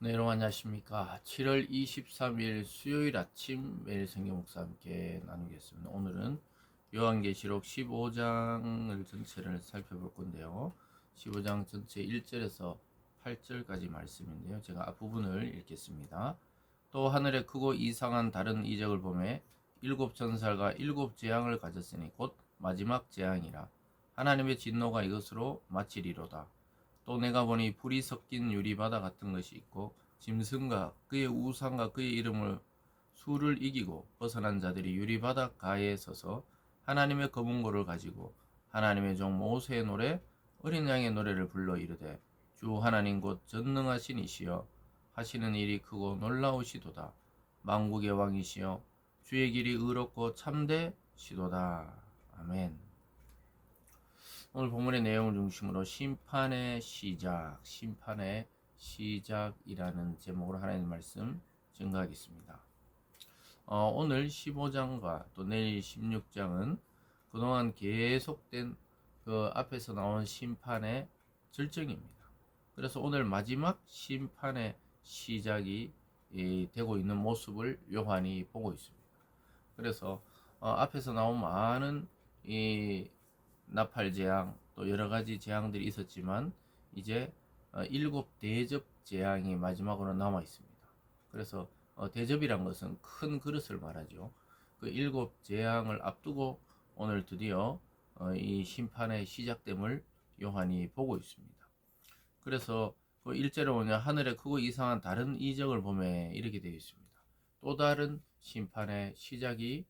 네, 여러분 안녕하십니까. 7월 23일 수요일 아침 매일 성경 목사 함께 나누겠습니다. 오늘은 요한계시록 15장을 전체를 살펴볼 건데요. 15장 전체 1절에서 8절까지 말씀인데요. 제가 앞부분을 읽겠습니다. 또 하늘에 크고 이상한 다른 이적을 보매 일곱 천사가 일곱 재앙을 가졌으니 곧 마지막 재앙이라. 하나님의 진노가 이것으로 마치리로다. 또 내가 보니 불이 섞인 유리바다 같은 것이 있고 짐승과 그의 우상과 그의 이름을 수를 이기고 벗어난 자들이 유리바다 가에 서서 하나님의 검은고를 가지고 하나님의 종 모세의 노래 어린 양의 노래를 불러 이르되 주 하나님 곧 전능하신 이시여 하시는 일이 크고 놀라우시도다. 만국의 왕이시여 주의 길이 의롭고 참되시도다. 아멘. 오늘 본문의 내용을 중심으로 심판의 시작이라는 제목으로 하나님의 말씀 증거하겠습니다. 오늘 15장과 또 내일 16장은 그동안 계속된 그 앞에서 나온 심판의 절정입니다. 그래서 오늘 마지막 심판의 시작이 되고 있는 모습을 요한이 보고 있습니다. 그래서 앞에서 나온 많은 이 나팔 재앙 또 여러 가지 재앙들이 있었지만 이제 일곱 대접 재앙이 마지막으로 남아 있습니다. 그래서 대접이란 것은 큰 그릇을 말하죠. 그 일곱 재앙을 앞두고 오늘 드디어 이 심판의 시작됨을 요한이 보고 있습니다. 그래서 그 1절에 보면 하늘에 크고 이상한 다른 이적을 보매 이렇게 되어 있습니다. 또 다른 심판의 시작이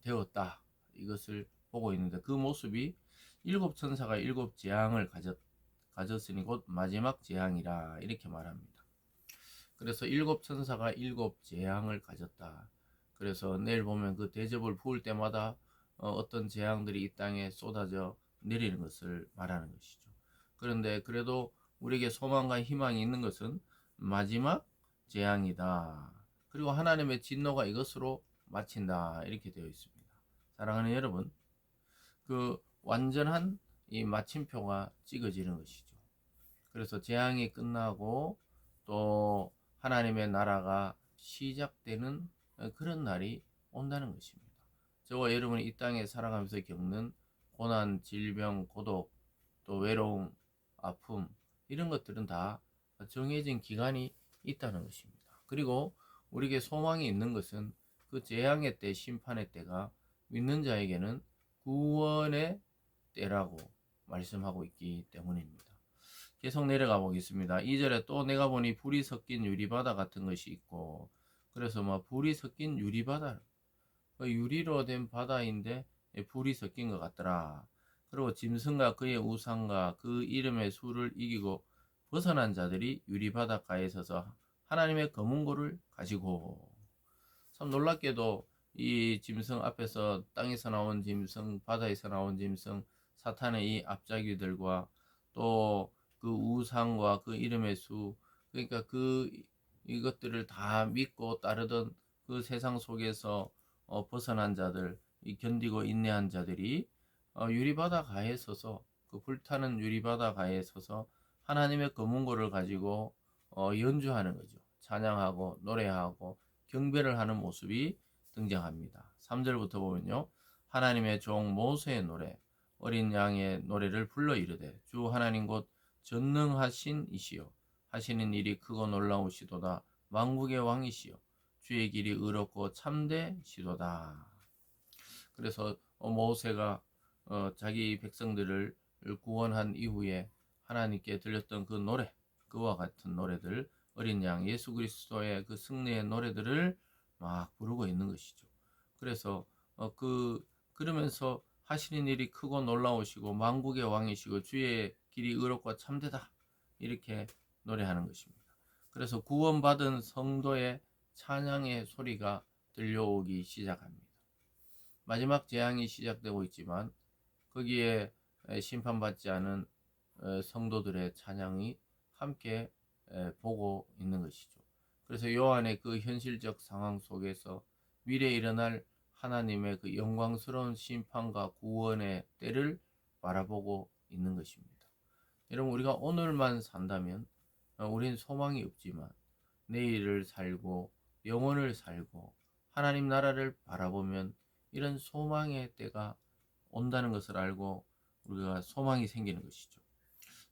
되었다. 이것을 보고 있는데 그 모습이 일곱 천사가 일곱 재앙을 가졌으니 곧 마지막 재앙이라 이렇게 말합니다. 그래서 일곱 천사가 일곱 재앙을 가졌다. 그래서 내일 보면 그 대접을 부을 때마다 어떤 재앙들이 이 땅에 쏟아져 내리는 것을 말하는 것이죠. 그런데 그래도 우리에게 소망과 희망이 있는 것은 마지막 재앙이다. 그리고 하나님의 진노가 이것으로 마친다. 이렇게 되어 있습니다. 사랑하는 여러분, 그 완전한 이 마침표가 찍어지는 것이죠. 그래서 재앙이 끝나고 또 하나님의 나라가 시작되는 그런 날이 온다는 것입니다. 저와 여러분이 이 땅에 살아가면서 겪는 고난, 질병, 고독, 또 외로움, 아픔 이런 것들은 다 정해진 기간이 있다는 것입니다. 그리고 우리에게 소망이 있는 것은 그 재앙의 때, 심판의 때가 믿는 자에게는 구원의 때라고 말씀하고 있기 때문입니다. 계속 내려가 보겠습니다. 2절에 또 내가 보니 불이 섞인 유리바다 같은 것이 있고, 그래서 불이 섞인 유리바다, 유리로 된 바다인데 불이 섞인 것 같더라. 그리고 짐승과 그의 우상과 그 이름의 수를 이기고 벗어난 자들이 유리바닷가에 서서 하나님의 검은고를 가지고, 참 놀랍게도 이 짐승 앞에서 땅에서 나온 짐승, 바다에서 나온 짐승, 사탄의 이 앞잡이들과 또 그 우상과 그 이름의 수, 그러니까 이것들을 다 믿고 따르던 그 세상 속에서 벗어난 자들, 이 견디고 인내한 자들이 유리바다 가에 서서, 그 불타는 유리바다 가에 서서 하나님의 검은고를 가지고 연주하는 거죠. 찬양하고 노래하고 경배를 하는 모습이 등장합니다. 3절부터 보면요. 하나님의 종 모세의 노래, 어린 양의 노래를 불러 이르되 주 하나님 곧 전능하신 이시여 하시는 일이 크고 놀라우시도다. 만국의 왕이시여 주의 길이 의롭고 참되시도다. 그래서 모세가 자기 백성들을 구원한 이후에 하나님께 들렸던 그 노래, 그와 같은 노래들, 어린 양 예수 그리스도의 그 승리의 노래들을 막 부르고 있는 것이죠. 그래서 그러면서 하시는 일이 크고 놀라우시고 만국의 왕이시고 주의 길이 의롭고 참되다, 이렇게 노래하는 것입니다. 그래서 구원받은 성도의 찬양의 소리가 들려오기 시작합니다. 마지막 재앙이 시작되고 있지만 거기에 심판받지 않은 성도들의 찬양이 함께 보고 있는 것이죠. 그래서 요한의 그 현실적 상황 속에서 미래에 일어날 하나님의 그 영광스러운 심판과 구원의 때를 바라보고 있는 것입니다. 여러분, 우리가 오늘만 산다면 우린 소망이 없지만 내일을 살고 영혼을 살고 하나님 나라를 바라보면 이런 소망의 때가 온다는 것을 알고 우리가 소망이 생기는 것이죠.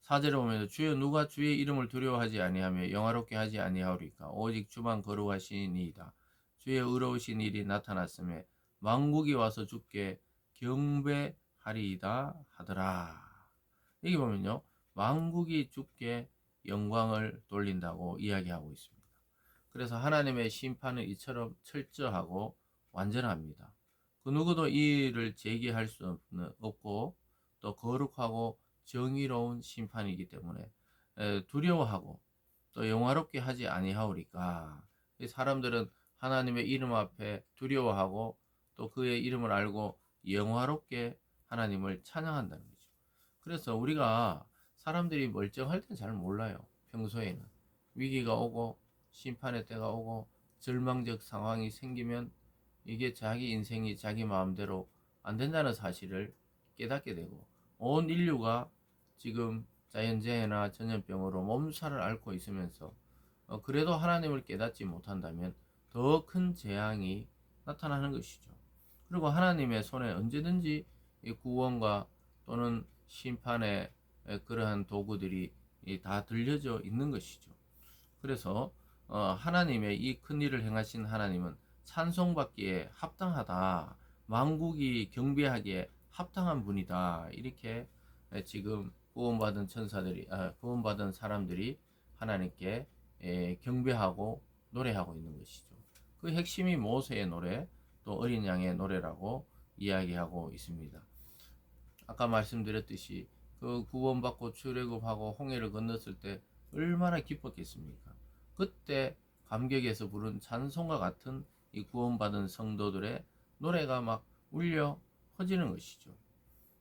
4절에 보면 주여 누가 주의 이름을 두려워하지 아니하며 영화롭게 하지 아니하오리까 오직 주만 거룩하시니이다. 주의 의로우신 일이 나타났음에 만국이 와서 주께 경배하리이다 하더라. 여기 보면요, 만국이 주께 영광을 돌린다고 이야기하고 있습니다. 그래서 하나님의 심판은 이처럼 철저하고 완전합니다. 그 누구도 이 일을 제기할 수 없고 또 거룩하고 정의로운 심판이기 때문에 두려워하고 또 영화롭게 하지 아니하오리까. 사람들은 하나님의 이름 앞에 두려워하고 또 그의 이름을 알고 영화롭게 하나님을 찬양한다는 거죠. 그래서 우리가 사람들이 멀쩡할 땐 잘 몰라요. 평소에는 위기가 오고 심판의 때가 오고 절망적 상황이 생기면 이게 자기 인생이 자기 마음대로 안 된다는 사실을 깨닫게 되고 온 인류가 지금 자연재해나 전염병으로 몸살을 앓고 있으면서 그래도 하나님을 깨닫지 못한다면 더 큰 재앙이 나타나는 것이죠. 그리고 하나님의 손에 언제든지 구원과 또는 심판의 그러한 도구들이 다 들려져 있는 것이죠. 그래서 하나님의 이 큰 일을 행하신 하나님은 찬송받기에 합당하다, 만국이 경배하기에 합당한 분이다, 이렇게 지금 구원받은 천사들이 구원받은 사람들이 하나님께 경배하고 노래하고 있는 것이죠. 그 핵심이 모세의 노래 또 어린 양의 노래라고 이야기하고 있습니다. 아까 말씀드렸듯이 그 구원받고 출애굽하고 홍해를 건넜을 때 얼마나 기뻤겠습니까? 그때 감격에서 부른 찬송과 같은 이 구원받은 성도들의 노래가 막 울려 퍼지는 것이죠.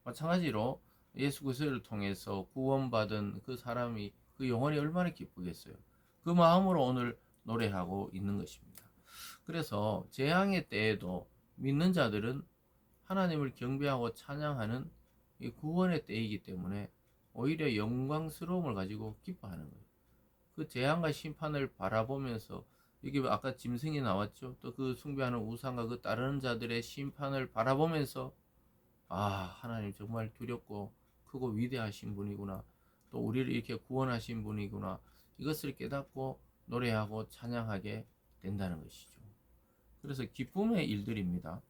마찬가지로 예수 그리스도를 통해서 구원받은 그 사람이 그 영혼이 얼마나 기쁘겠어요. 그 마음으로 오늘 노래하고 있는 것입니다. 그래서 재앙의 때에도 믿는 자들은 하나님을 경배하고 찬양하는 이 구원의 때이기 때문에 오히려 영광스러움을 가지고 기뻐하는 거예요. 그 재앙과 심판을 바라보면서 여기 아까 짐승이 나왔죠. 또 그 숭배하는 우상과 그 따르는 자들의 심판을 바라보면서 하나님 정말 두렵고 크고 위대하신 분이구나. 또 우리를 이렇게 구원하신 분이구나. 이것을 깨닫고 노래하고 찬양하게 된다는 것이죠. 그래서 기쁨의 일들입니다.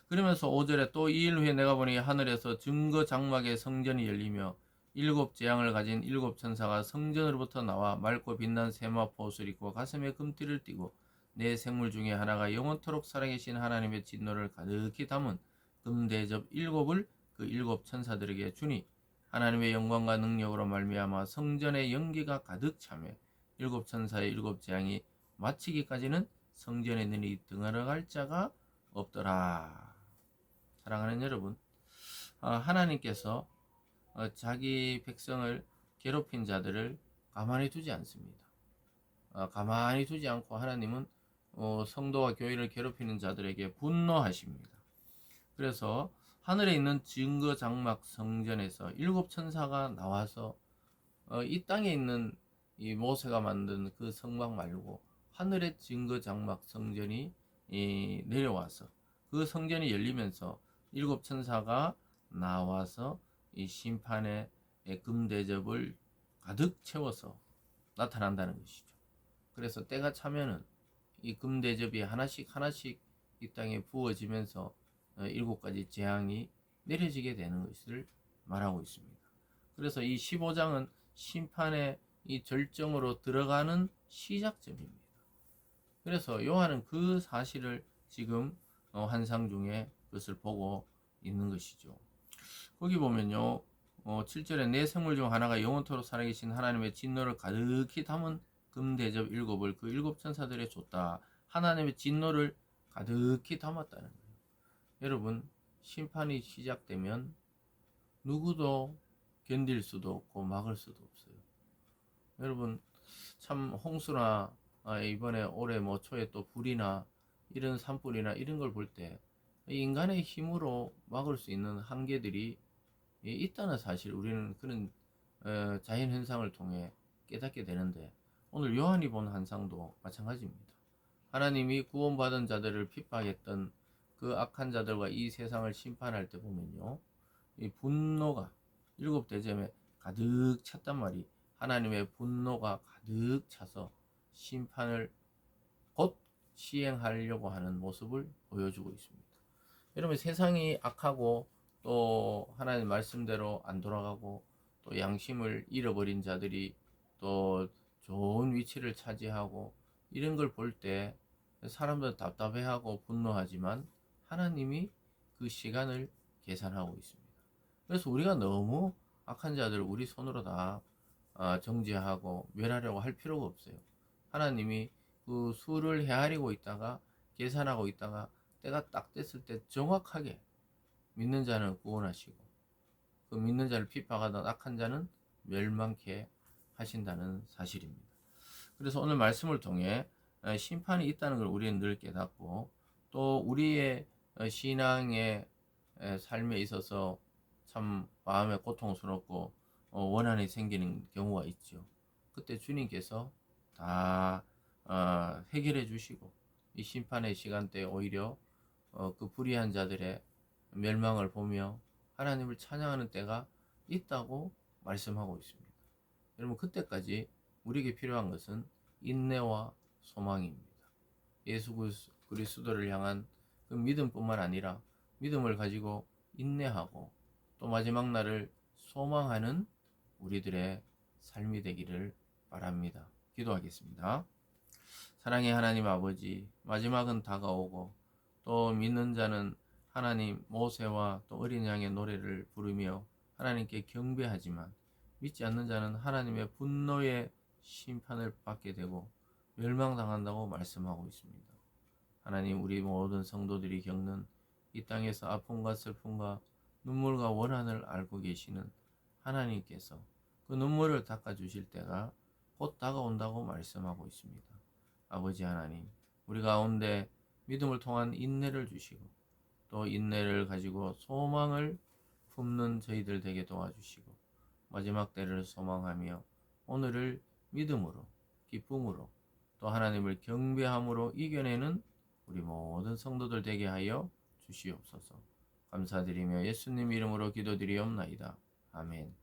그러면서 5절에 또 2일 후에 내가 보니 하늘에서 증거 장막의 성전이 열리며 일곱 재앙을 가진 일곱 천사가 성전으로부터 나와 맑고 빛난 세마포 옷을 입고 가슴에 금띠를 띠고 네 생물 중에 하나가 영원토록 살아계신 하나님의 진노를 가득히 담은 금대접 일곱을 그 일곱 천사들에게 주니 하나님의 영광과 능력으로 말미암아 성전의 연기가 가득 차며 일곱 천사의 일곱 재앙이 마치기까지는 성전에 능히 들어갈 자가 없더라. 사랑하는 여러분, 하나님께서 자기 백성을 괴롭힌 자들을 가만히 두지 않습니다. 가만히 두지 않고 하나님은 성도와 교회를 괴롭히는 자들에게 분노하십니다. 그래서 하늘에 있는 증거 장막 성전에서 일곱 천사가 나와서 이 땅에 있는 이 모세가 만든 그 성막 말고 하늘의 증거 장막 성전이 내려와서 그 성전이 열리면서 일곱 천사가 나와서 이 심판의 금대접을 가득 채워서 나타난다는 것이죠. 그래서 때가 차면은 이 금대접이 하나씩 하나씩 이 땅에 부어지면서 일곱 가지 재앙이 내려지게 되는 것을 말하고 있습니다. 그래서 이 15장은 심판의 이 절정으로 들어가는 시작점입니다. 그래서 요한은 그 사실을 지금 환상 중에 그것을 보고 있는 것이죠. 거기 보면요, 7절에 네 생물 중 하나가 영원토록 살아계신 하나님의 진노를 가득히 담은 금대접 일곱을 그 일곱 천사들에 줬다. 하나님의 진노를 가득히 담았다는 거예요. 여러분, 심판이 시작되면 누구도 견딜 수도 없고 막을 수도 없어요. 여러분, 참 홍수나 이번에 올해 뭐 초에 또 불이나 이런 산불이나 이런 걸 볼 때 인간의 힘으로 막을 수 있는 한계들이 있다는 사실, 우리는 그런 자연 현상을 통해 깨닫게 되는데, 오늘 요한이 본 환상도 마찬가지입니다. 하나님이 구원받은 자들을 핍박했던 그 악한 자들과 이 세상을 심판할 때 보면요, 이 분노가 일곱 대접에 가득 찼단 말이, 하나님의 분노가 가득 차서 심판을 곧 시행하려고 하는 모습을 보여주고 있습니다. 여러분, 세상이 악하고 또 하나님 말씀대로 안 돌아가고 또 양심을 잃어버린 자들이 또 좋은 위치를 차지하고 이런 걸 볼 때 사람들은 답답해하고 분노하지만 하나님이 그 시간을 계산하고 있습니다. 그래서 우리가 너무 악한 자들을 우리 손으로 다 정죄하고 멸하려고 할 필요가 없어요. 하나님이 그 수를 헤아리고 있다가 계산하고 있다가 때가 딱 됐을 때 정확하게 믿는 자는 구원하시고 그 믿는 자를 핍박하던 악한 자는 멸망케 하신다는 사실입니다. 그래서 오늘 말씀을 통해 심판이 있다는 걸 우리는 늘 깨닫고, 또 우리의 신앙의 삶에 있어서 참 마음에 고통스럽고 원한이 생기는 경우가 있죠. 그때 주님께서 다 해결해 주시고 이 심판의 시간대에 오히려 그 불의한 자들의 멸망을 보며 하나님을 찬양하는 때가 있다고 말씀하고 있습니다. 여러분, 그때까지 우리에게 필요한 것은 인내와 소망입니다. 예수 그리스도를 향한 그 믿음뿐만 아니라 믿음을 가지고 인내하고 또 마지막 날을 소망하는 우리들의 삶이 되기를 바랍니다. 기도하겠습니다. 사랑의 하나님 아버지, 마지막은 다가오고 또 믿는 자는 하나님 모세와 또 어린 양의 노래를 부르며 하나님께 경배하지만, 믿지 않는 자는 하나님의 분노의 심판을 받게 되고 멸망당한다고 말씀하고 있습니다. 하나님, 우리 모든 성도들이 겪는 이 땅에서 아픔과 슬픔과 눈물과 원한을 알고 계시는 하나님께서 그 눈물을 닦아주실 때가 곧 다가온다고 말씀하고 있습니다. 아버지 하나님, 우리 가운데 믿음을 통한 인내를 주시고 또 인내를 가지고 소망을 품는 저희들 되게 도와주시고 마지막 때를 소망하며 오늘을 믿음으로, 기쁨으로, 또 하나님을 경배함으로 이겨내는 우리 모든 성도들 되게 하여 주시옵소서. 감사드리며 예수님 이름으로 기도드리옵나이다. 아멘.